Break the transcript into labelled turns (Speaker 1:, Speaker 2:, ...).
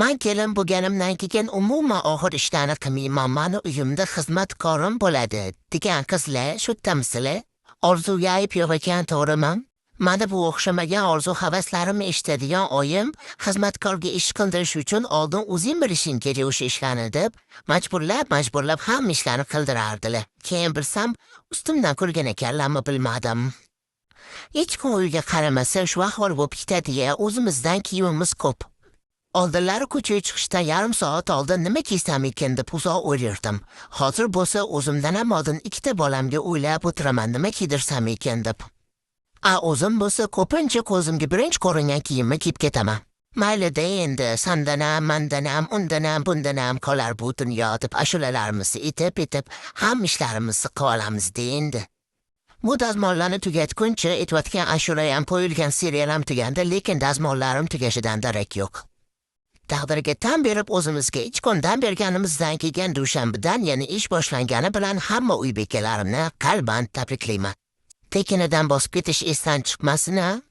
Speaker 1: Man kelin bo'lganimdan keyin umuman og'ir ishlarni qilmayman. Mani uyimda xizmatkorim bo'ladi degan qizlar shu tamsili orzuga ayb yo'q ekan, to'g'rimi? Mana bu o'xshamagan orzu-havaslarimni eshitadigan oyim xizmatkorga ish qildirish uchun oldin o'zing bilishing kerak o'sha ishlarni deb majburlab hamma ishlarni qildirardilar. Keyin bilsam, ustimdan kulgan ekanlarmi bilmadim. Hech kim uyga qaramasa shu ahvol bo'lib ketadi-ya, o'zimizdan kiyimimiz ko'p. Oldinlari ko'chaga chiqishdan yarim soat oldin nima kiysam ekan deb uzoq o'ylardim. Hozir bo'lsa o'zimdan ham oldin ikkita bolamga o'ylab o'tiraman nima kiydirsam ekan deb. O'zim bo'lsa ko'pincha ko'zimga birinchi ko'ringan kiyimni kiyib ketaman. Mayli-da endi, sandanam, mandanam, undanam, bundanam qolar bu dunyo deb ashulalarimizni etib hamma ishlarimizni qilib olamiz-da endi. Bu dazmollarni tugatguncha aytayotgan ashula ham qo'yilgan serial ham tugandi, lekin dazmollarim tugashidan darak yo'q. Taqdirga tan berib o'zimizga hech kundan berganimizdan kelgan dushanbadan yana ish boshlangani bilan hamma uy bekalarimni qalban tabriklayman. Tekinidan bosib ketish esdan chiqmasin-a?